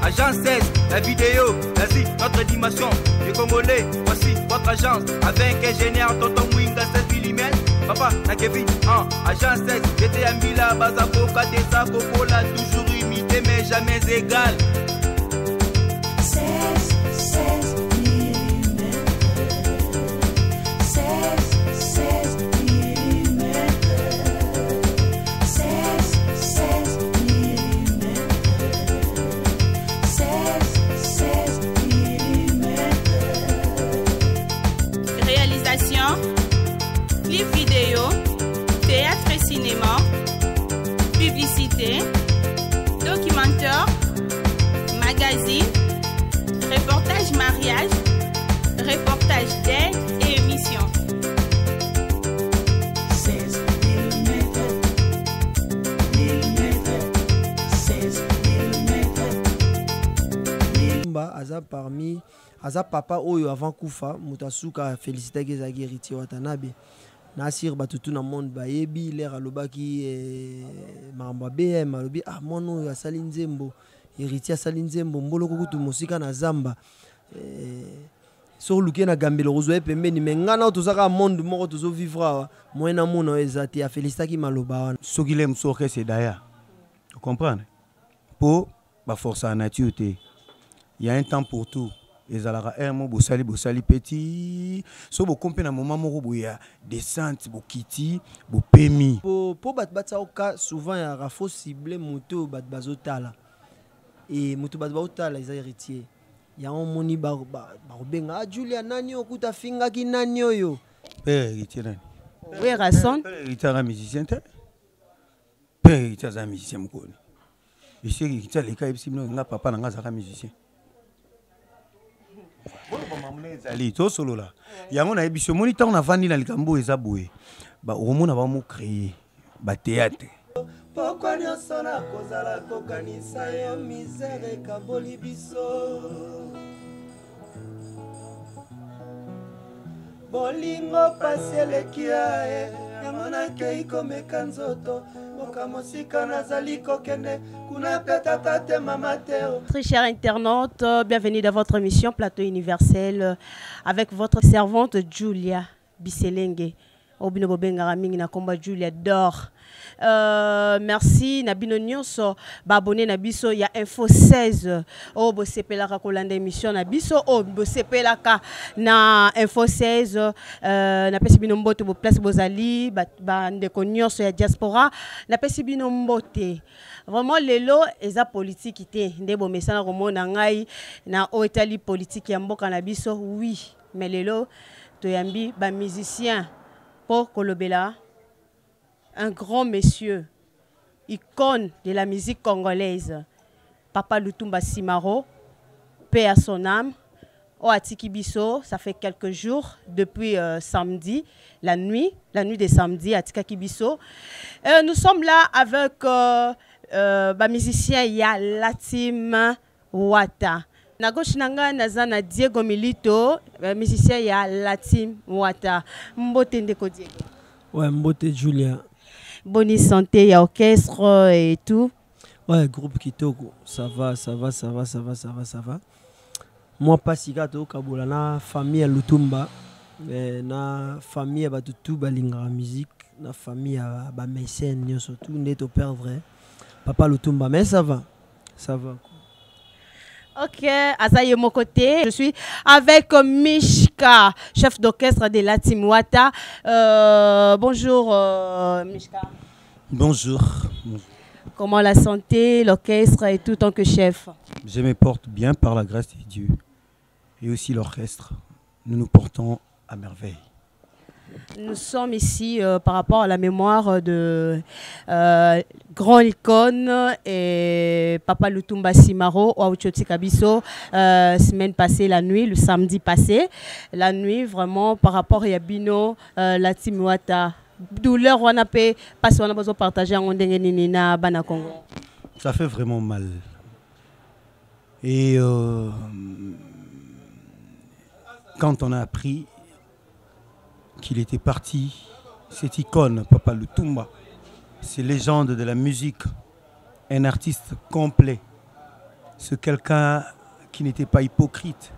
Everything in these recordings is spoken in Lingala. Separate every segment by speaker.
Speaker 1: Agence 16, la vidéo, vas-y, notre animation. Les Congolais, voici votre agence. Avec ingénieur Tonton Mwinga 7 mm. Papa, na Kevin, Agence 16, j'étais à Mila, Bazako, Katesa, Kokola, toujours imité mais jamais égal.
Speaker 2: 16 mm. 16 mm. 16 mm. 16 mm.
Speaker 3: Réalisation, clip vidéo, théâtre et cinéma, publicité, documentaire, magazine, reportage mariage, reportage d'aide et émission.
Speaker 2: 16 mm. 16 mm.
Speaker 4: Aza parmi aza papa oyo avant kufa mutasuka félicité que ezaki héritier watanabe nasir batutu na monde bayebi lera lobaki mamba BM alobi mono oyo asali nzembo héritier asali nzembo mboloko kutu musika na zamba so luke na gambelo kozwa pembeni mengana tozaka monde moko tozo vivre moyena mona ezati a félicité ki maloba wana
Speaker 5: soki le msoke c'est daya tu comprends pour ba force à nature il y a un temps pour tout. Les alara mo bosali petit so bo compé na moment moko boya descente bo kiti bo pemi
Speaker 4: po batsa oka souvent ya rafo ciblé moto bat bazotala et moto bat bazotala les héritiers ya on moni ba benga Julia nani okuta finga ki nani oyo
Speaker 5: père héritier nani
Speaker 3: oui Rasson
Speaker 5: héritier un musicien père héritier un musicien mkoni ici héritier les cas ibsino nga papa nga zaka musicien. Tout solo là. Il y a un émission moniteur na vandi na likambo ezaboué. Ba omona ba mo créer ba théâtre.
Speaker 4: Pourquoi n'y sona kozala kokanisa yo misère kaboli biso. Bolingo pasiele kia yamona kei komeka nzoto.
Speaker 3: Très chers internautes, bienvenue dans votre émission Plateau Universel avec votre servante Julia Biselenge. Obino Bobengara mingi na komba Julia d'or. Merci Nabino Nyonso babone na biso ya Info 16 o bo sepelaka kolanda émission na biso o bo sepelaka na Info 16 na pesi bino mbote bo place bozali ba ndeko nyonso ya diaspora na pesi bino mbote vraiment lelo eza politique te nde bo mesana komona ngai na o etali politique ya mboka na biso oui mais lelo toyambi ba musicien pour kolobela un grand monsieur, icône de la musique congolaise, Papa Lutumba Simaro, paix à son âme, au Atiki Biso, ça fait quelques jours, depuis samedi, la nuit de samedi, Atika Kibiso. Nous sommes là avec le musicien Ya Latim Wata. Na gauche nanga nazana Diego Milito, musicien Ya Latim Wata. Mbote ndeko Diego.
Speaker 4: Ouais, Mbote Julia.
Speaker 3: Bonne santé, il y a orchestre et tout.
Speaker 4: Ouais, groupe Kitoko, ça va. Moi, pas si gâteau, Kabola, na famille à Lutumba, na famille à Batutu, Balinga musique, na famille à Bamesen, surtout, net au père vrai. Papa Lutumba, mais ça va.
Speaker 3: Ok, Azaye mon côté, je suis avec Mishka, chef d'orchestre de la Team Wata. Bonjour Mishka.
Speaker 5: Bonjour.
Speaker 3: Comment la santé, l'orchestre et tout en tant que chef?
Speaker 5: Je me porte bien par la grâce de Dieu. Et aussi l'orchestre. Nous nous portons à merveille.
Speaker 3: Nous sommes ici par rapport à la mémoire de grand icône et Papa Lutumba Simaro au Auchoti Kabiso semaine passée, la nuit, le samedi passé. La nuit, vraiment, par rapport à Yabino, la Team Wata. Douleur, on a pas parce qu'on a besoin de partager en Nina Bana Congo.
Speaker 5: Ça fait vraiment mal. Et quand on a appris qu'il était parti, cette icône, Papa Lutumba, cette légende de la musique, un artiste complet, C'est quelqu'un qui n'était pas hypocrite.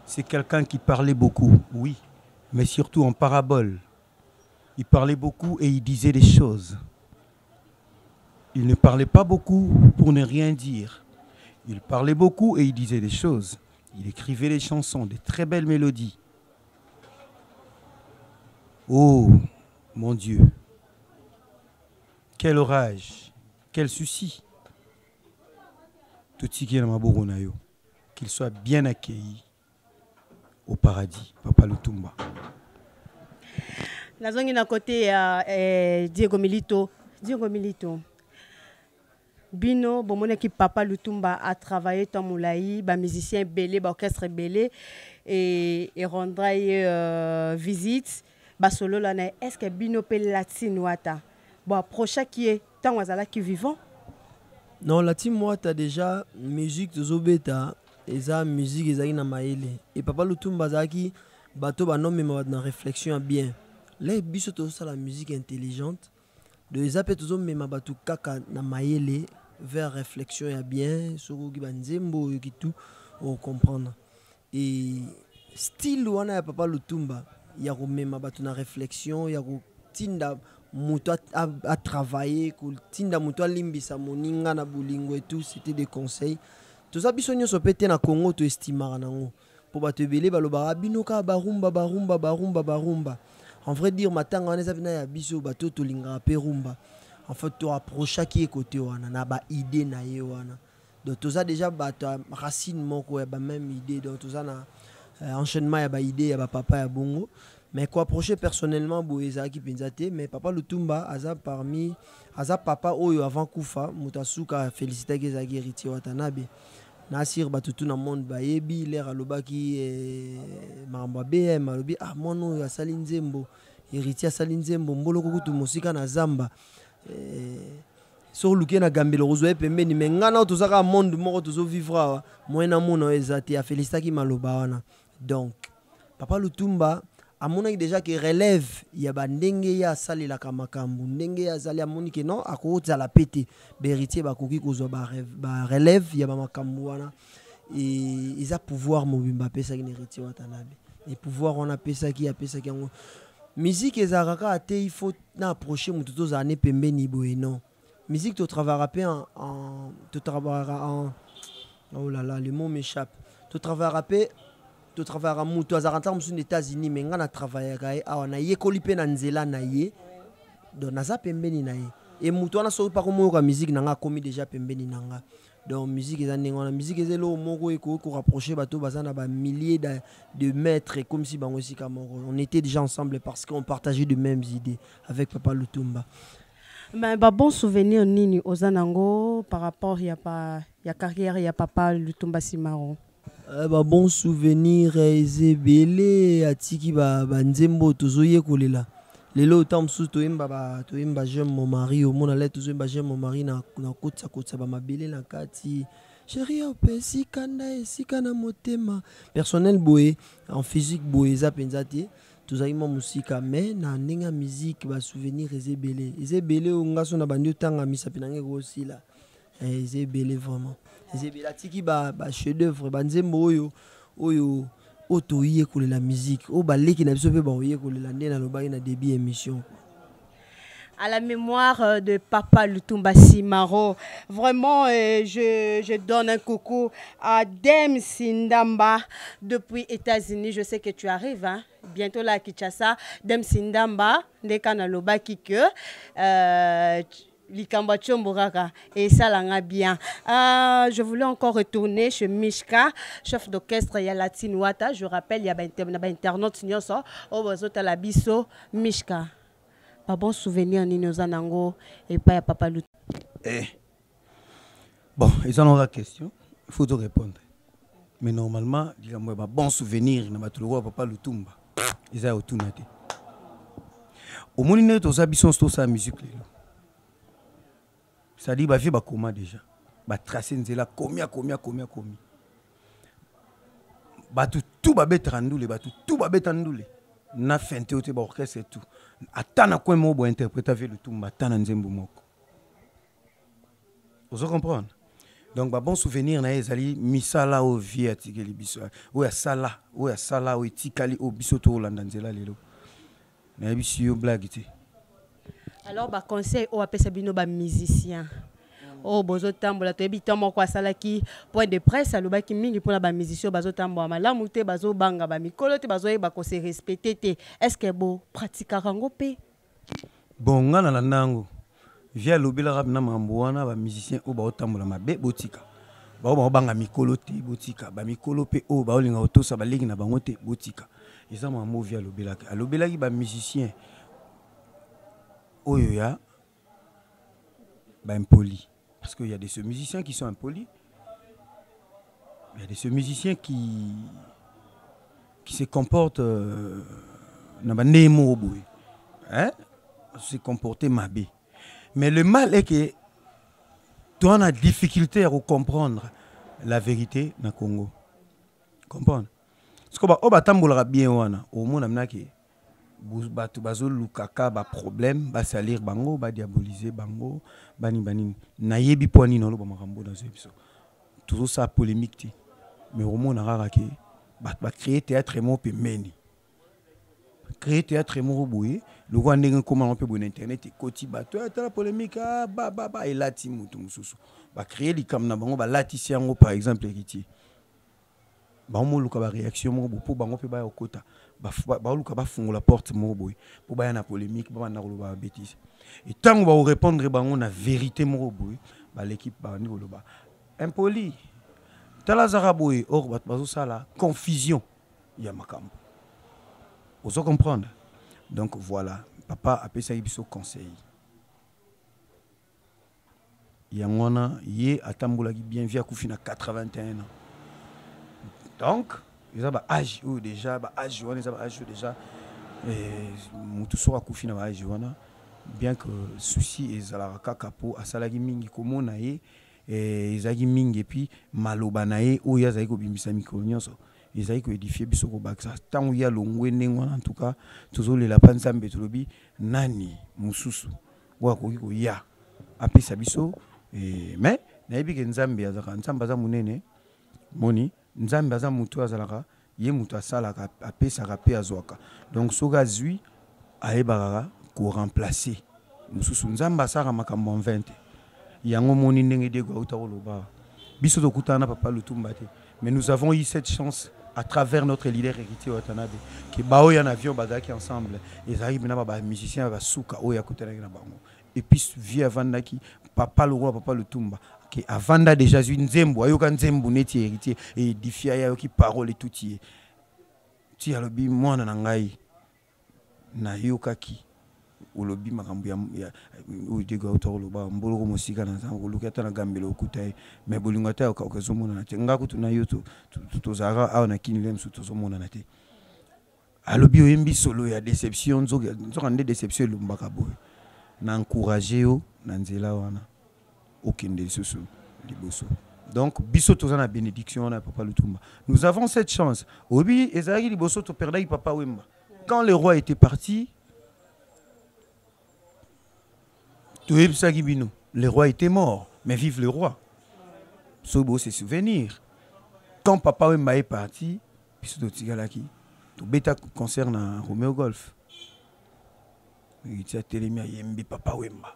Speaker 5: C'est quelqu'un qui parlait beaucoup, oui, mais surtout en parabole. Il parlait beaucoup et il disait des choses. Il ne parlait pas beaucoup pour ne rien dire. Il parlait beaucoup et il disait des choses. Il écrivait des chansons, des très belles mélodies. Oh, mon Dieu. Quel orage, quel souci. Tout ce qui est dans ma boronayo, qu'il soit bien accueilli au paradis, Papa Lutumba.
Speaker 3: Nazongi na côté Diego Milito. Diego Milito. Bino, bomone qui Papa Lutumba a travaillé dans Moulaï, ba musicien belé, ba orchestre belé et rendra visite. Ba solo là, est-ce que Bino peut latine wata? Bon, prochain qui est tant wazala qui vivant?
Speaker 4: Non, latine wata déjà musique de Zobeta, et ça musique ezaki na maele. Et Papa Lutumba zaki bato ba non mais na réflexion bien. Là biso to ça la musique intelligente. De zape to zo mema bato kaka na maele vers réflexion ya bien sur ki banzembo ki tout on comprendre. Et style wana ya Papa Lutumba ya ko mema bato na réflexion ya ko tinda muto a travaillé ko tinda muto limbisa moninga na bulingo et tout, c'était des conseils. Tout ça biso nyonso pété na Congo to estimara nango po bato ebele balobara bino ka barumba. En vrai dire matanga wana ezabina ya biso bato to linga pe rumba. En fait to approcher qui est côté wana na ba idée na ye wana. Donc tout ça déjà bato racine moko ya ba même idée, donc tout ça na enchaînement ya ba idée ya ba papa ya bongo. Mais quoi approcher personnellement boeza qui penzate, mais Papa Lutumba aza parmi aza papa oyo avant kufa mutasuka féliciter que zaki héritier Watanabe. Nasir batutu na monde bayebi l'air alobaki maramba BM alobi ah mono ya salinzembo héritier salinzembo mboloko kutu musika na zamba sur luke na gambelo rozwe pembeni mengana tozaka monde moko tozo vivre moyena mona ezati a féliciter ki maloba wana. Donc Papa Lutumba amonaki déjà que relève ya bandenge ya salela kamakambu ndenge ya zali amoni que non akoza la pété héritier bakoki kozwa ba relève ya ba makambu wana et ils a pouvoir mobimba pesa ki héritier Watanabe et pouvoir on a pesa ki yango musique ezaraka ate il faut na approcher mutu to zane pembeni boye non musique to travailler rapper en to travailler en oh là là le mot m'échappe to travailler rapper to travailler mutu azaranta musu aux États-Unis mais ngana travailler kai awana yekoli pe na nzela na ye donc naza pembeni na ye et mutu ana so pa ko moyo ka musique nanga komi déjà pembeni nanga. Donc musique ezanenga musique ezelo moko eko ko rapprocher bato bazana ba milliers de mètres comme si bango sika moko on était déjà ensemble parce qu'on partageait de mêmes idées avec Papa Lutumba.
Speaker 3: Mais bon souvenir nini ozanango par rapport ya carrière ya Papa Lutumba Simaro?
Speaker 4: Bon souvenir ezebele atiki ba nzembo tozoye kolela lelo tamsu toimba j'aime mon mari au mona let tozoyemba j'aime mon mari na kotsa ba mabele na kati chérie opesi kanda esika na motema personnel boye en physique boye za penzati tozayima musika mais na ndenge musique ba souvenir ezebele ongaso na bandi tanga misa pinange ko osila ezebele vraiment ezebele atiki ba chef d'œuvre ba nzembo oyo otoye kolela musique o baleki na biso pe ba oye kolela ndena lobaki na début émission.
Speaker 3: À la mémoire de Papa Lutumba Simaro, vraiment je donne un coucou à Dem Sindamba depuis États-Unis. Je sais que tu arrives hein? Bientôt là à Kinshasa. Dem Sindamba ndeka na lobaki que Likamba Chomboraka et ça l'a bien. Je voulais encore retourner chez Mishka, chef d'orchestre ya Latine Wata. Je rappelle, il y a un internaute nyonso au bazota la biso Mishka. Pas bon souvenir ni nos anango et pas ya Papa Lutumba.
Speaker 5: Bon, ils en ont la question. Il faut te répondre. Mais normalement, il y a un bon souvenir na batuluwa Papa Lutumba. Ils ont tout noté. Au moins nous tous habitons sur sa musique. Ça dit bah fait bah comment déjà bah tracer nzela combien bah tout bah betrandoule bah tout bah betandoule na fente ote ba orchestre et tout atana quoi mo bo interpréter avec le Lutumba tana nzembo moko vous comprenez Donc ba bon souvenir na ezali misala o vie atikeli biso o ya sala o etikali o biso to landa nzela lelo na biso yo blague te.
Speaker 3: Alors ba conseil o apesa bino ba musicien o bozo tambola to ebi tamo kwa sala ki point de presse alobaki mingi pona ba musicien bazo tambola malamu te bazo banga ba mikolo te bazo yeba ko se respecter te. Est-ce que bo pratika rango pe
Speaker 5: bon ngana na nango via lobela rap na mambo wana ba musicien o ba otambola mabe botika ba banga mikolo te botika ba mikolo pe o ba olinga otosa ba legi na bango te botika eza mambo via lobela ka lobela ki ba musicien oyo ya ba impoli parce qu'il y a des musiciens qui sont impolis, il y a des musiciens qui se comportent na ba nemo boy hein se comporter mabe. Mais le mal est que tu as une difficulté à comprendre la vérité dans le Congo. Comprendre? Parce que on va tambola bien wana au monde amna que batu bazo lukaka ba problème ba salir bango ba diaboliser bango bani na yebi poani na lo ba makambo dans épisode. Toujours ça polémique ti. Mais au monde rara que ba créer théâtre mo pe meni. Créer théâtre mo boye le roi ndenge comment on peut bon internet et koti bato ta la polémique ba et lati mutu mususu ba créer li comme na bango ba lati siango par exemple héritier ba mo luka ba réaction mo bo bango pe ba okota ba luka ba fungo la porte mo boy pour ba na polémique ba na ba bêtise et tant ba répondre bango na vérité mo boy ba l'équipe ba ni ba impoli tala zaraboy or ba zo sala confusion ya makambo vous comprendre. Donc voilà, papa a payé ça conseil. Yangona yé atambola bien via Koufina 81 ans. Donc ils ont âge ou déjà âge déjà mutu sora Koufina âge wana bien que souci ezala kakapo asalagi mingi komona ye ezagi mingi et puis maloba na ye o yazaki ko bimbisa mikro nyonso. Ils ont édifié biso ko baksa tant ya longwe nengwana en tout cas toujours les lapins nzambe tolobi nani mususu wa ko ya apesa biso mais na yebi ke nzambe azaka nzambe za munene moni nzambe za mutu azalaka ye mutu asalaka apesa pe azwaka donc soga zui aebara ko remplacer mususu nzambe asaka makambo 20 yango moni ndenge de go utaloba biso to kutana papa lutumba te. Mais nous avons eu cette chance à travers notre leader héritier Watanabe que bao ya avion bazaki ensemble les arrivent na ba musiciens ba souka oya kotela na bango et puis via vandaki papa le roi papa le tumba que avanda déjà une nzembo ayoka nzembo neti héritier et difia ya ki parole tout tie ti alobi mwana na ngai na yokaki olobi makambo ya udego utoloba mbolo ko musika na zango lukata na gambelo okutai mais bolingo ta okazomona na te ngako tuna yoto tozara a na kinile msu tozomona na te alobi oyembi solo ya déception nzoka nde déception lumbaka boy na encourager yo na nzela wana okende susu liboso. Donc biso tozana bénédiction na papa Lutumba. Nous avons cette chance obi ezaki liboso to perdai papa Wemba quand le roi était parti. Le roi était mort, mais vive le roi. C'est beau ses souvenirs. Quand papa Wemba est parti, puis tout bêta concerne Romeo Golf. Il a télémia yembi papa Wemba.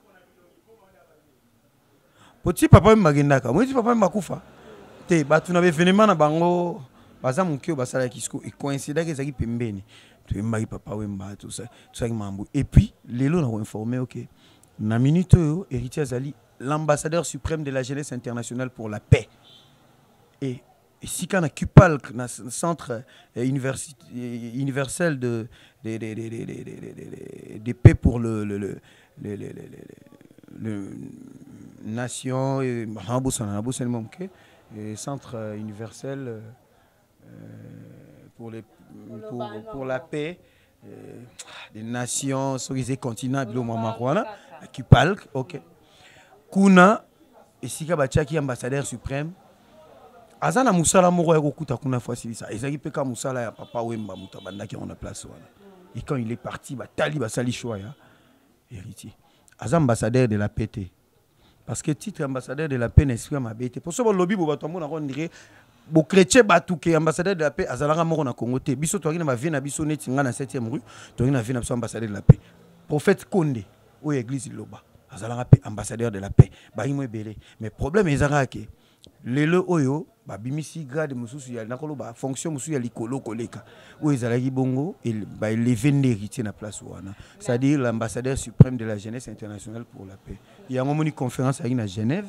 Speaker 5: Petit papa Wemba gendaka, moi petit papa Wemba kufa. Te batu na événement na bango, baza munkyo basala kisko et coïncida que zaki pembeni. Tu Wemba papa Wemba tout ça qui mambo. Et puis les lots ont informé OK. Na minute héritier Azali l'ambassadeur suprême de la jeunesse internationale pour la paix et si quand a Cupal na centre universel de paix pour le nation et centre universel pour la paix des nations sur les continents de l'Omamarwana qui parle OK kuna esika bachaki ambassadeur suprême azana musala moko ya kokuta kuna facilisa ezaki peka musala ya papa Wemba mutabanda qui on a place wana et quand il est parti batali basali choix ya héritier azam ambassadeur de la paix parce que titre ambassadeur de la paix n'esprit ma bête pour ça lobby bo bato mona on dirait bo chrétien batuke ambassadeur de la paix azalaka moko na Congo te biso to na vie na biso neti nga na 7e rue to na vie na biso ambassadeur de la paix prophète Konde o église loba azalaka paix ambassadeur de la paix ba imo ebele mais problème ezaka ke lelo oyo ba bimisi grade mususu ya nakolo ba fonction mususu ya likolo koleka o ezalaki bongo ba élever héritier na place wana c'est-à-dire l'ambassadeur suprême de la jeunesse internationale pour la paix il y a une conférence à Genève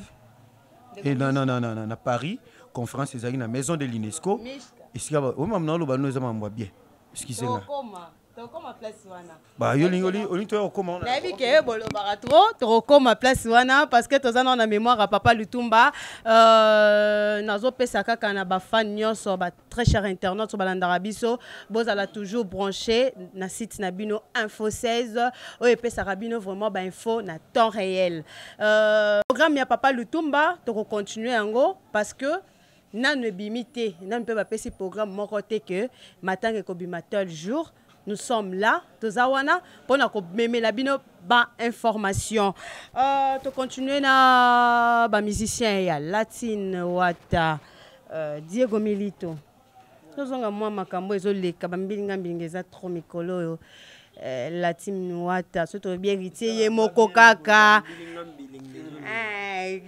Speaker 5: et na Paris conférence ezalaki na maison de l'UNESCO et si o mam na lo ba no ezama mwa bien excusez-moi
Speaker 3: tokoma place wana
Speaker 5: ba yoli to okoma
Speaker 3: na bi ke bolo baratro tokoma place wana parce que tozana na mémoire à papa Lutumba nazo pesa kaka na ba fan nyonso ba très cher internaute so balandara biso bozala toujours branché na site na bino info 16 o pesa rabino vraiment ba info na temps réel programme ya papa Lutumba to continuer yango parce que nanu bimité nanu peut ba pesi programme moko te que matin ko bimatel jour. Nous sommes là, Tozawana, pour nous la bino ba information. Tu continues na ba musicien ya Latine Wata Diego Milito. Tozonga moi makambo ezoleka ba mbilinga mbilingeza trop mikolo Latine Wata surtout bien héritier moko kaka.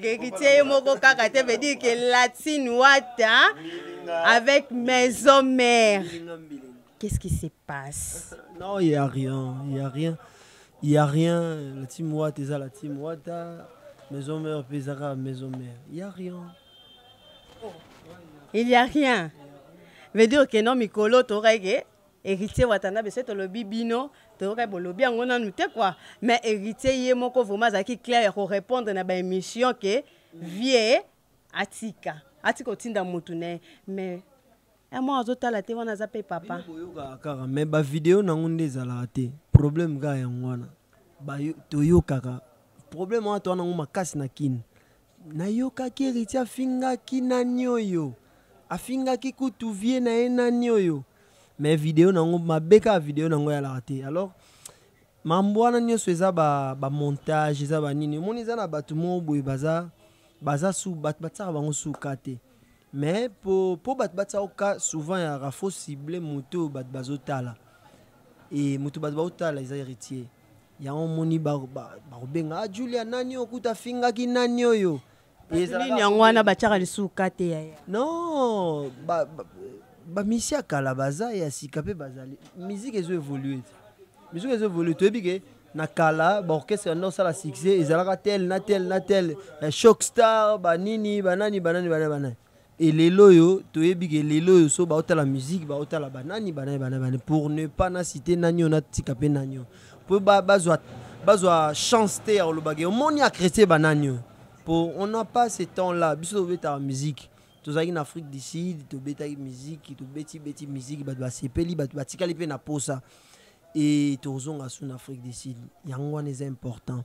Speaker 3: Héritier moko kaka te veut dire que Latine Wata avec maison mère. Qu'est-ce qui se passe?
Speaker 4: Non, il n'y a rien. Il n'y a rien. Il n'y a rien. La team Wata, c'est la team Wata. Maison mère, Pesara, maison mère. Il n'y a rien.
Speaker 3: Il n'y a rien. Veut dire que non, Mikolo, Torege, héritier Watanabe, c'est le bibino, Torege, Bolobi, on a noté quoi. Mais héritier, Yemoko, vraiment, qui clair pour répondre à la émission que vie Atika. Atika, Tinda Moutune. Mais. Moi, je suis là, je suis papa.
Speaker 4: Mais la vidéo n'est pas là. Problème, gars, le problème, c'est que je casse na kin. Na yoka ki ritia finga ki na nyoyo. A finga ki kutu vie na ena nyoyo. Mais vidéo nango mabeka vidéo nango ya la té. Alors mambwana nyoso eza ba montage eza ba nini. Moni eza na batu mo boy baza sou batsa bango sou kate. Mais pour battre au cas souvent il y a faux ciblé moto bat bazotala et moto bat bazotala les héritiers il y a un moni benga Julia nani okuta finga ki nani yo
Speaker 3: et ça ni ngwana batchaka le soukate ya
Speaker 4: non ba misia kala baza ya sikape bazali musique ezo évoluer to bige na kala ba orchestre no sala succès ezalaka tel na tel shock star banani et les loyaux, tu es big et les loyaux, so ba la musique, ba la banani, pour ne pas na citer nanyo na tikapé nanyo. Pour bazwa chance terre le bagay. On y a créé bananyo. Pour on n'a pas ce temps-là. Biso beta la musique. Tu as en Afrique du Sud, tu beta musique, tu beti musique, ba sepeli, ba tikali pe na posa. Et tu zonga en Afrique du Sud. Yangwan est important.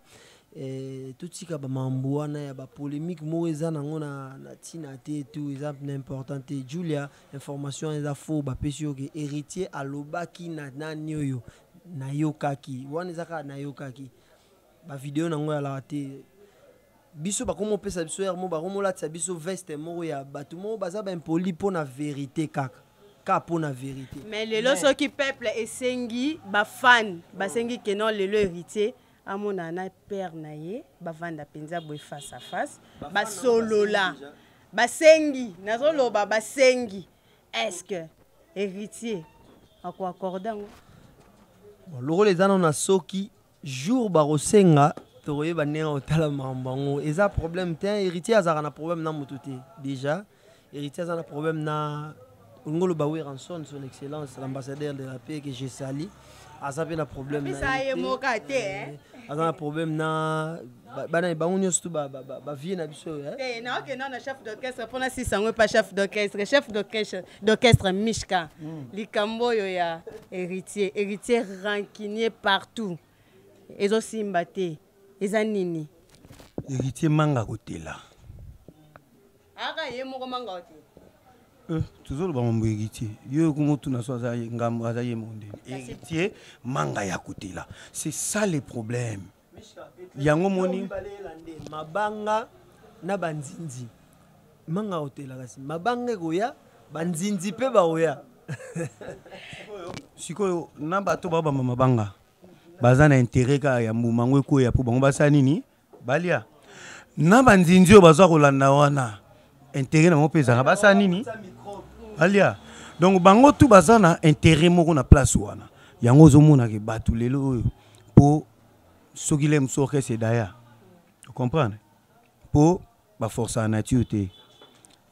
Speaker 4: Tout ce qui est mamboana ba polémique moeza nango na tina te tout exemple important te Julia information eza faux ba pesio ke héritier alobaki na nanyoyo na yokaki wana zaka na yokaki ba vidéo nango ya la te biso ba komo pesa biso hermo ba komo la biso veste mo ya batu mo baza ba impoli po na vérité kaka po na vérité
Speaker 3: mais le loso qui peuple esengi ba fan ba sengi que non le héritier à mon ana père naye bavanda penza boy face à face ba solo là ba sengi nazolo ba sengi est-ce que héritier à quoi accordango
Speaker 4: loro les ana na soki jour ba rosenga toye ba nenga otala mambango eza problème te héritier azara na problème na mototé déjà héritier azara na problème na ngolo ba Ranson son excellence l'ambassadeur de la paix que j'ai sali azape na problème na
Speaker 3: ça y mokate
Speaker 4: un problème na bana ba onyo stu ba vie na biso
Speaker 3: na ok non chef d'orchestre pour na 600 pas chef d'orchestre Mishka likambo yo ya héritier rancunier partout ezo simbate ezanini
Speaker 5: héritier manga kotela
Speaker 3: aka ye moko manga kotela
Speaker 5: toujours ba mambo héritier yo kumotu na so ngam azaye monde héritier manga ya kotela c'est ça le problème yango moni
Speaker 4: mabanga na banzinzi manga hotela kasi mabanga koya banzinzi pe baoya
Speaker 5: sikoyo na bato baba mabanga baza na intérêt ka ya mumango ekoya po bango basa nini balia na banzinzi oyo bazwa kolanda wana intérêt na bango mpe ezalaka basa nini balia donc bango tu baza na intérêt moko na place wana yango ozomonaka bato lelo oyo mpo soki le mosu orchestre edaya comprendre mpo baforce ya nature te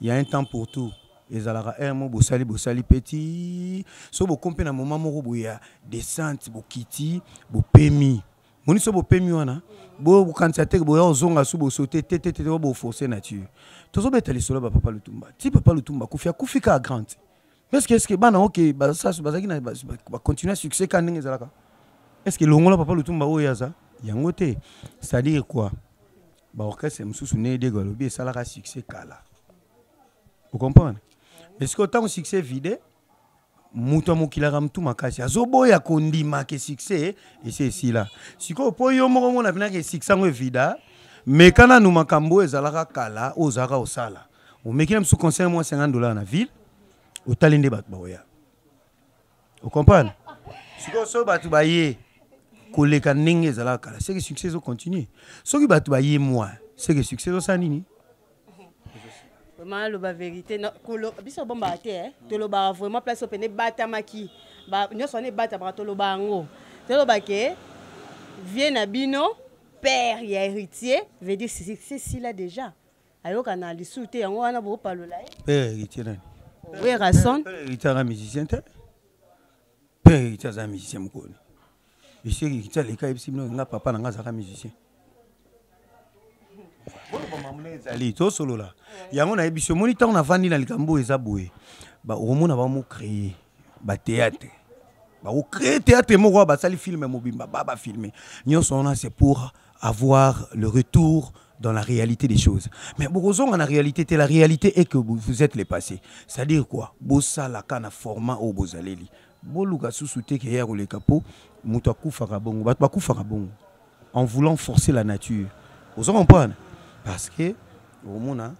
Speaker 5: y a un temps pour tout ezalaka mo bosali petit so bokompe na moment moko boya descente bokiti bopemi moni so bopemi wana bokanisa te boya ozonga su bosote te boforce nature tozobeta lisolo bapapa lutumba ti papa lutumba kufika à grande mais est-ce que bana ok bazaki na continuer succès ka ndenge ezalaka est-ce que longola papa lutumba oyo yaza yango te c'est-à-dire quoi ba orchestre mususu ne de galobi esalaka succès kala vous comprenez est-ce que autant succès vide muto mokilaka mtu makasi azoboya kondima ke succès et c'est ici là siko po yo moko mona bina ke succès ngo vida mais kana nu makambo ezalaka kala ozaka osala o mekina msu conseil moi $50 na ville au talende bat baoya vous comprenez siko so batu baye koleka ndenge ezalaka kala c'est que succès zo continue soki batu baye moi c'est que succès zo sanini
Speaker 3: vraiment le vérité kolo biso bomba te to lo ba vraiment place opene bata maki ba nyoso ne bata ba to lo bango to lo ba ke vient na bino père ya héritier veut dire c'est si là déjà ayo kana lisuute yango wana bo palola
Speaker 5: père héritier nani
Speaker 3: oui rason
Speaker 5: père héritier un musicien te père héritier un musicien mkoni et c'est héritier les cas ibsi nga papa na nga zaka musicien ezali to solo la yango na ebiso moni tant na vandi na likambo eza boye ba omona ba mo créer ba théâtre ba o créer théâtre moko ba sali film mobimba ba filmer nyonso on a c'est pour avoir le retour dans la réalité des choses mais bokozonga na réalité te la réalité est que vous êtes les passés c'est-à-dire quoi bosala kana format au bozaleli boluka susu te ke ya ko le capo muto akufaka bongo ba bakufaka bongo en voulant forcer la nature vous comprenez parce que au monde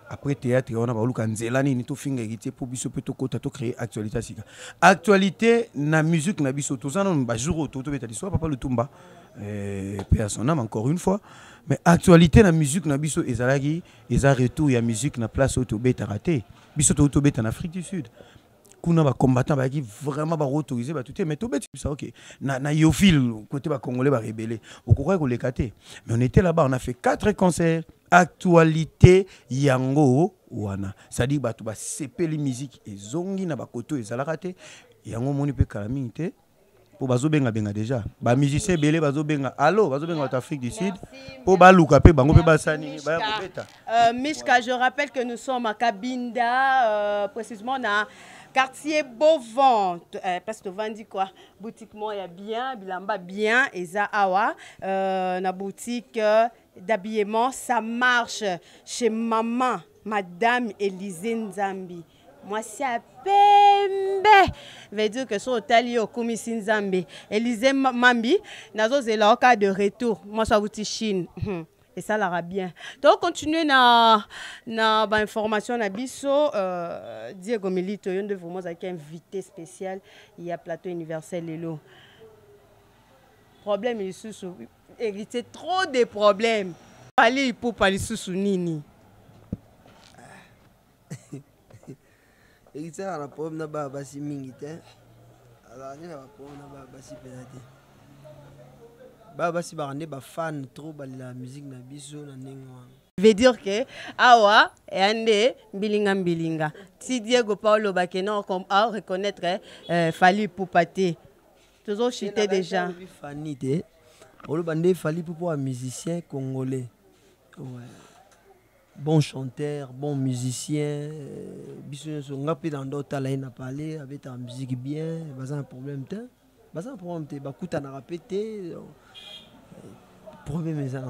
Speaker 5: après théâtre on a baluka nzela nini to finga héritier pour biso peut to kota to créer actualité sika actualité na musique na biso to zana ba jour to beta l'histoire papa Lutumba paix à son âme encore une fois mais actualité na musique na biso ezalaki eza retour ya musique na place auto beta raté biso to beta en Afrique du Sud kuna ba combattant ba qui vraiment ba autoriser ba tout mais to beta ça OK na yofil côté ba congolais ba rebelle au courant ko lekaté mais on était là-bas on a fait 4 concerts actualité yango wana c'est-à-dire ba to ba sepeli musique ezongi na ba koto ezalaka te yango moni pe kalami te pour bazo benga déjà ba musicien belé bazo benga allo bazo benga en Afrique du Sud pour ba luka pe bango pe basani ba kobeta
Speaker 3: Mishka, je rappelle que nous sommes à Cabinda précisément na quartier Beauvant parce que vandi quoi boutique moya bien bilamba bien eza awa na boutique d'habillement ça marche chez maman madame Élisée Nzambi moi c'est à pembe veut dire que sur hôtel au komisi Nzambi Élisée Mambi nazo zela au cas de retour moi ça boutique Chine et ça l'ira bien. Donc continuer na ba information na biso Diego Milito yonde vraiment avec un invité spécial il y a plateau universel lelo. Problème il sous hérité trop de problèmes. Aller pour parler sous nini.
Speaker 4: Hérité a problème na ba basi mingi te. Alors ni na ba problème na ba basi penate. Basi barande ba fan trop ba la musique na biso na nengwa
Speaker 3: veut dire que awa ande mbilinga si Diego Paulo bakena à reconnaître Fally Ipupa toujours chité déjà
Speaker 4: Fanny te olo bande Fally Ipupa un musicien congolais ouais bon chanteur bon musicien biso so ngapi dans d'autres là il a parlé avec ta musique bien pas un problème te pas un problème te bakuta na répéter problème est là.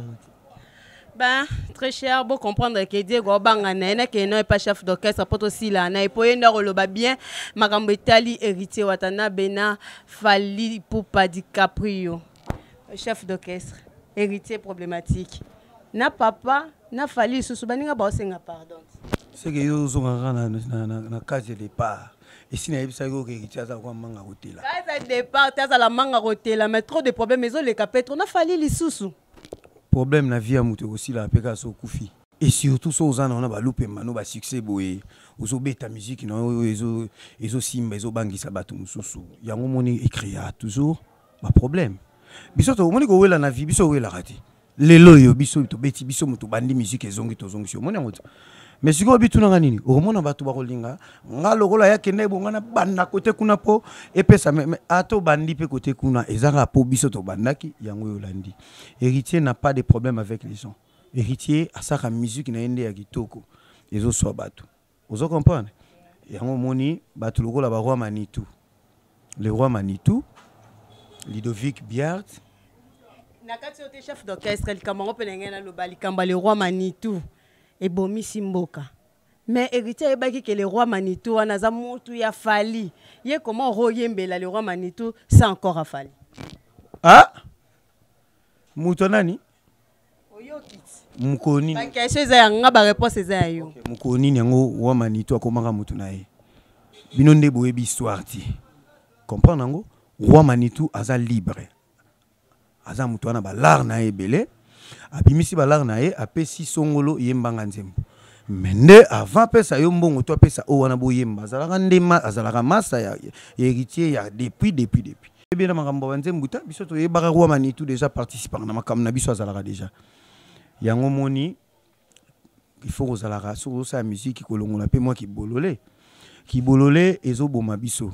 Speaker 3: Ben, très cher, bon comprendre que Diego Bangana, qui n'est pas chef d'orchestre, pour aussi là, na epoye na roloba bien, makambo Itali héritier watana bena Fally Ipupa DiCaprio, chef d'orchestre. héritier problématique. Na papa, na fali susu baninga ba osenga pardon.
Speaker 5: C'est que yo zonga na case de départ. Et si na yebisa ko héritier aza kwa manga hotela.
Speaker 3: Case de départ, t'as la manga hotela, mais trop de problèmes maison les capetro na fali li susu.
Speaker 5: Problème na vie à mutu aussi la peka so kufi. Et surtout so ozana on a ba loupé mano ba succès boye. Ozo beta musique no ezo simba ezo bangisa batu mususu. Yango moni écrit toujours ba problème. Biso to moni ko wela na vie biso wela rati. Lelo yo biso to beti biso mutu bandi musique ezongi to zongi moni ngoto. Mais si ko bitu na nini o mona batu ba kolinga ngalo kola ya kende bonga na banda côté kuna po epesa mais ato bandi pe côté kuna ezanga po biso to bandaki yango yo landi. Héritier n'a pas de problème avec les gens. Héritier a sa musique na ende ya kitoko ezo so batu. Ozo comprendre? Yango moni batu lokola ba roi Manitou. Le roi Manitou Ludovic Biart.
Speaker 3: Nakati ote chef d'orchestre el kamango penengena lo bali kamba le roi Manitou et bomi simboka. Mais héritier e baki que le roi Manitou anaza mutu ya fali. Ye comment royembela le roi Manitou c'est encore à fali.
Speaker 5: Ah? Mutu nani?
Speaker 3: Oyo kit.
Speaker 5: Mukoni.
Speaker 3: Ba question za nga ba réponse za yo.
Speaker 5: Mukoni nyango roi Manitou akomanga mutu na ye. Bino nde boyebi histoire ti. Comprendre ngo? Roi Manitou aza libre. Aza mutu wana ba lar na ebele. Abimisi ba lar na ye apesi songolo yembanga nzembo. Mende avant pesa yo mbongo to pesa o wana boyemba azalaka ndema azalaka masa ya héritier ya depuis. Bien na makambo ba nzembo ta biso to yebaka Roi Manitou déjà participer na makambo na biso azalaka déjà. Yango moni il faut ozalaka sur sa musique kolongola pe moi ki bololé ezo boma biso.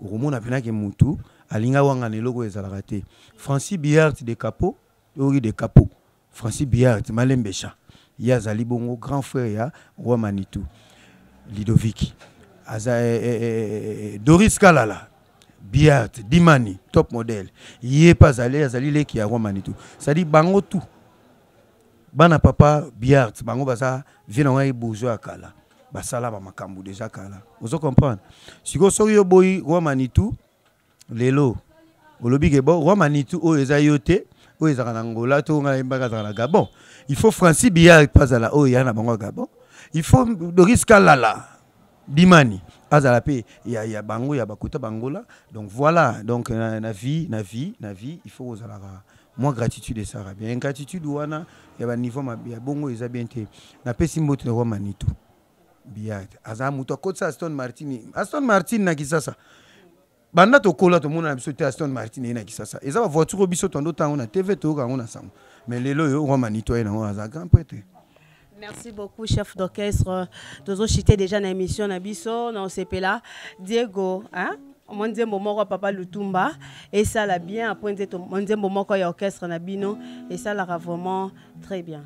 Speaker 5: Okomona pena ke mutu alinga wanga neloko ezalaka te. Francis Biart de Capo, Ori de Capo. Francis Biart Malembesha. Yazali bongo grand frère ya Roi Manitou. Ludovic. Doris Kalala. Biart Dimani top modèle. Yé pas allé azali le ki ya Roi Manitou. Ça dit bango tout. Bana papa Biart bango baza vina wa bourgeois kala. Basala ba makambu déjà kala. Vous comprendre? Si go sori boy Roi Manitou lelo olobi ke bo Roi Manitou o ezayote o ezaka Angola to nga mbaka za Gabon. Il faut Francis Biart pas à la o yana bango Gabon. Il faut Doris Kalala Dimani azala pe ya bango ya bakuta bangola. Donc voilà, donc na vie il faut ozalaka moi gratitude ça va bien gratitude wana ya ba niveau ya bongo eza bien te na pesi mbote Roi Manitou Biart aza muto kotsa Aston Martin na kisasa banda to kola to mona biso te Aston Martin na kisasa eza ba voiture biso tondo tango na TV to ka ngona sango mais lelo yo Roi Manitou ena o aza grand prêtre.
Speaker 3: Merci beaucoup, chef d'orchestre. Nous avons déjà dans l'émission Nabiso, dans CPLA. Diego, hein? On dit moment papa Lutumba et ça l'a bien après on dit moment quand il y a orchestre Nabino et ça l'a vraiment très bien.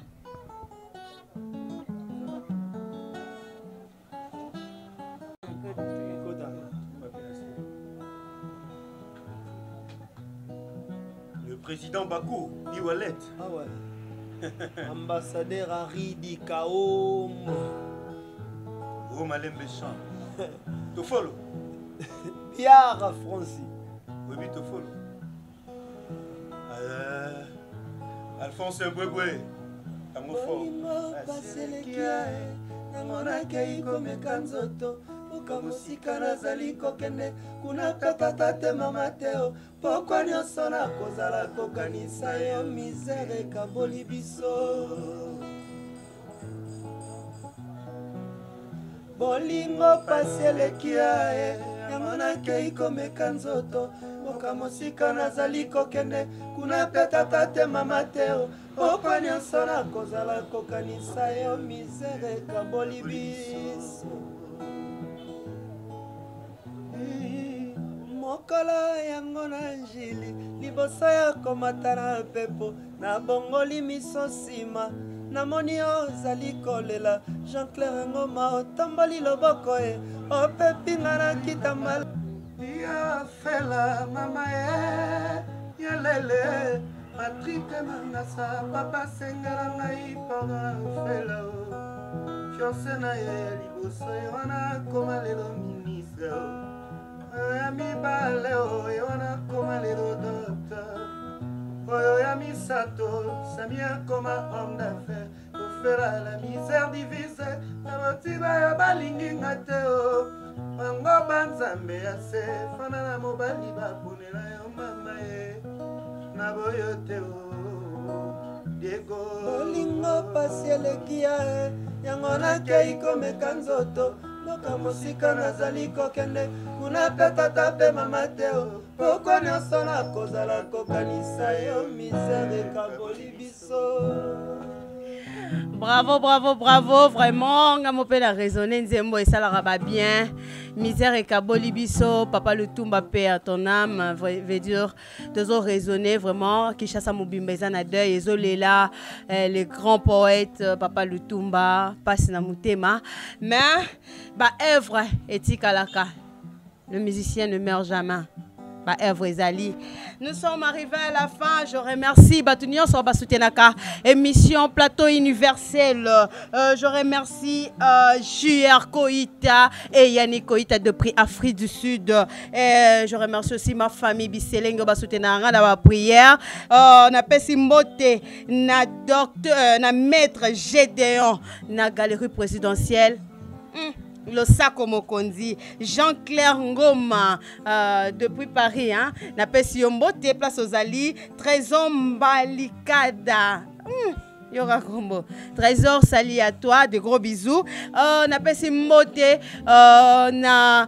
Speaker 5: Le président Bakou, Iwalet.
Speaker 4: Ah ouais. Ambassadeur Haridi Kaom.
Speaker 5: Romalem Béchamp. To follow.
Speaker 4: Pierre Francis.
Speaker 5: Oui, to follow. Alphonse Mbwebwe. Tango fort.
Speaker 4: Namonakei komeka nzoto ukamusika nazali kokende kuna peta te mama teo pokwa nyonso nakozala kokanisa yo misere ekaboli biso bolingo pasi eleki ye yango nakei komeka nzoto ukamusika nazali kokende kuna peta te mama teo pokwa nyonso nakozala kokanisa yo misere ekaboli biso mokolo yango na njili liboso ya komata na mpepo nabongoli miso nsima namoni ozali kolela Jean-Claire Ngoma otamboli loboko ye opepinga na kita mal ya fela mama ye yelele Patrick Mangasa papa sengela ngai mpona fela fiancé na ye liboso ye wana koma lelo ministre ya mibale oyo wana koma lelo docteur oyo ya misato
Speaker 6: Samia comme homme d'affaires. Pour faire la misère divisée. Namotiba ya balingi ngateo. Mango banzambe ya se. Fana na mobali babunela yo mama ye. Naboyoteo. Diego.
Speaker 4: Bolingo pasi elekia yango nakei komeka nzoto. Moka mosika nazali kokende kuna tata pe mama teo poko nyonso nakozala kokanisa yo misere ekaboli biso.
Speaker 3: Bravo, bravo, bravo, vraiment. Ngamope la raisonné, nzembo et ça la rabat bien. Misère et kaboli biso, papa Lutumba père ton âme, veut dire, deux autres raisonner vraiment. Kishasa Moubimbeza na deuil, Ezolela, les grands poètes, papa Lutumba, passe na mutema. Mais, bah, œuvre etikalaka. Le musicien ne meurt jamais. Bah, œuvre Ezali. Nous sommes arrivés à la fin. Je remercie Batunion sur Basoutenaka, émission Plateau Universel. Je remercie JR Koïta et Yannick Koïta de prix Afrique du Sud. Et je remercie aussi ma famille Biselengo Basoutenaka dans la prière. On a Pessimbote, na docteur, na maître Gédéon, na galerie présidentielle. Le Sako Mokondi, Jean-Claire Ngoma depuis Paris, hein, n'a pas si Yombote, place aux Ali, Trésor Mbalikada. Yora Kombo. Trésor, salut à toi, de gros bisous. N'a pas si Mbote, na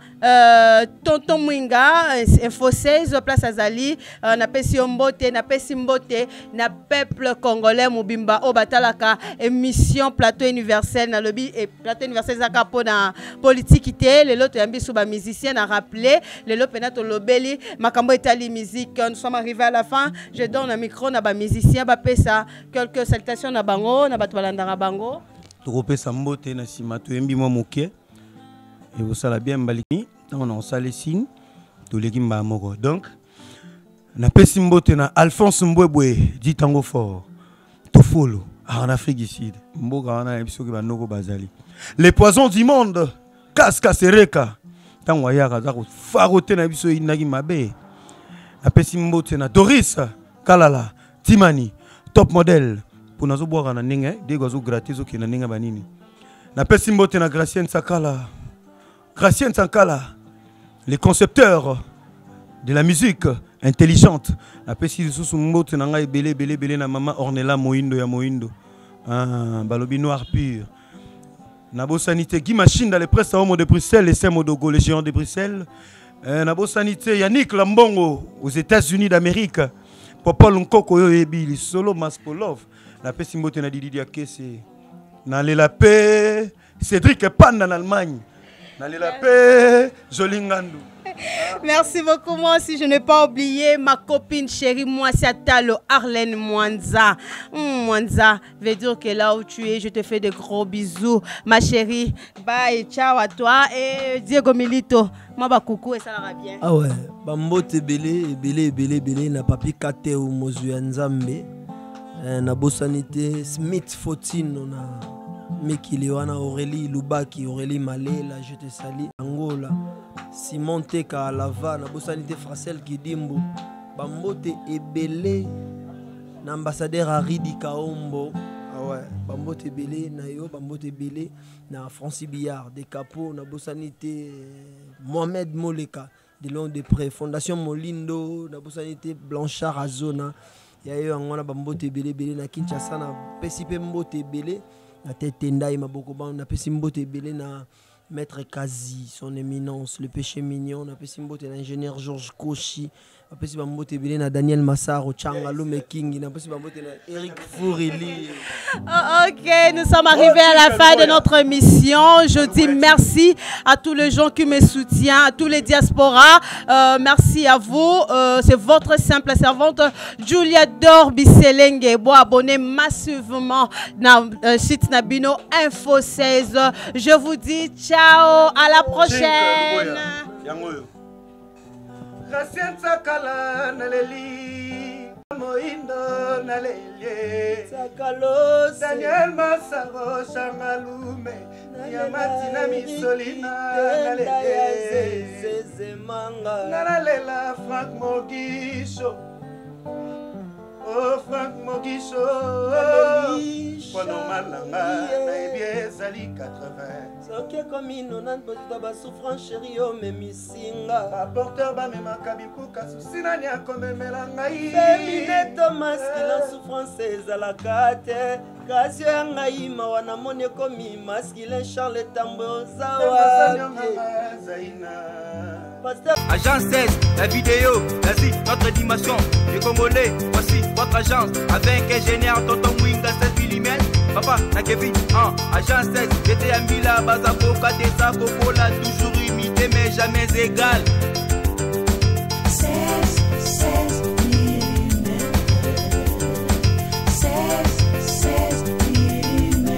Speaker 3: Tonton Mwinga, Info 16, place Azali, n'a pas si Mbote, n'a pas si Mbote, na peuple congolais, Mubimba, Obatalaka, émission Plateau Universel, na lobby, et Plateau Universel, Zakapo, na politique, les lots, yambi souba musicien, a rappelé, les lots, penato lobeli, Makambo Itali musique, nous sommes arrivés à la fin, je donne un micro, na ba musicien, ba pesa, quelques salutations, na bango, na batu balandara bango.
Speaker 5: Torope sambote na sima to yembi mo moke. Et vous savez bien baliki, on a salé signe, to leki mba moko. Donc na pesi mbote na Alphonse Mbwebwe, dit tango fort. To follow en Afrique du Sud. Mboka wana ebiso ke banoko bazali. Les poisons du monde, Kaska Sereka. Tango yaka za ko farote na biso inaki mabe. Na pesi mbote na Doris Kalala, Timani, top model. Pour nous boire en ninge, des gazos gratis qui na ninga banini. Na pesi mbote na Gracien Sakala. Gracien Sankala, les concepteurs de la musique intelligente. Na pesi sous mbote na ngai belé na mama Ornella Moindo ya Moindo. Ah, balobi noir pur. Na bo sanité Guy Machine dans les presses à Homo de Bruxelles, les Semodogo, les géants de Bruxelles. Na bo sanité Yannick Lambongo aux États-Unis d'Amérique. Popol Nkoko yo ebi solo Maspolov. La paix Simbote na Didi Akese. Nale la paix. Cédric Pan en Allemagne. Nale la paix. Jolingandu.
Speaker 3: Merci beaucoup. Moi aussi, je n'ai pas oublié ma copine chérie, moi, c'est Talo Arlène Mwanza. Mwanza, veut dire que là où tu es, je te fais de gros bisous. Ma chérie, bye, ciao à toi. Et Diego Milito, moi, bah, coucou et ça ira bien.
Speaker 4: Ah ouais, Bambote belé, na papi kate ou mozu ya Nzambe. Na bosanité Smith 14 na Mekili wana Aurélie Lubaki, Aurélie Malela, je te salue. Angola, Simon Teka Alava, na bosanité Fracel Kidimbo. Bambote ebele na ambassadeur Aridi Kaombo. Ah ouais, Bambote belé na yo, Bambote belé na Francis Billard, des capots na bosanité Mohamed Moleka, de Long de Près, Fondation Molindo, na bosanité Blanchard Azona. Yayo angona bambote belé na Kinshasa na pesi pe mbote belé na Tetendai maboko ba na pesi mbote belé na Maître Kazi, son éminence, le péché mignon, na pesi mbote na ingénieur Georges Kochi, na pesi bambote belé na Daniel Massaro Changalo Meking, na pesi bambote na Eric Fourili.
Speaker 3: Ok, nous sommes arrivés à la fin de notre émission. Je dis merci à tous les gens qui me soutiennent, à tous les diasporas. Merci à vous. C'est votre simple servante Julia Dor Biselenge. Bon, abonnez massivement dans le site Nabino Info 16. Je vous dis ciao, à la prochaine.
Speaker 6: Gracien Sakala Naleli, Moindo Nalele,
Speaker 4: Sakalos,
Speaker 6: Daniel Massaro Changalume, Yamatina Missolina Nalele, Nalalela Frank Mogisho, Oh Frank Mogisho Pono malanga Naebi ezali 80
Speaker 4: Soki ekomi 90 bozita basouffrance chéri yo memisinga
Speaker 6: Baporteur bamemaka bipuka susi nani akomemela ngai
Speaker 4: Femineto masculin souffrance ezalaka te kasi ya ngai mawa namoni ekomi masculin Charles Tambo ozawa
Speaker 1: Agence 16, la vidéo, vas-y, notre dimension. Les Congolais, voici votre agence. Avec ingénieur Tonton Mwinga 16 mm. Papa, na Kevin, agence 16. J'étais à Mila, Bazako, Kadesa, Kokola, toujours imité mais jamais égal.
Speaker 2: 16 mm. 16 mm.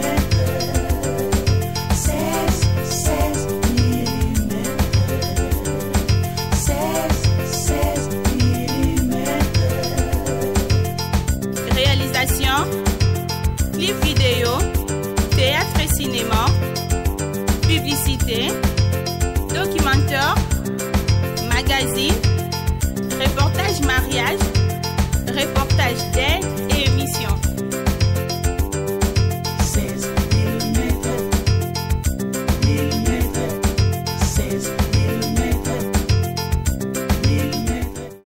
Speaker 2: 16 mm. 16 mm.
Speaker 7: Réalisation, clip vidéo, théâtre et cinéma, publicité, documentaire, magazine, reportage mariage, reportage d'aide et émission.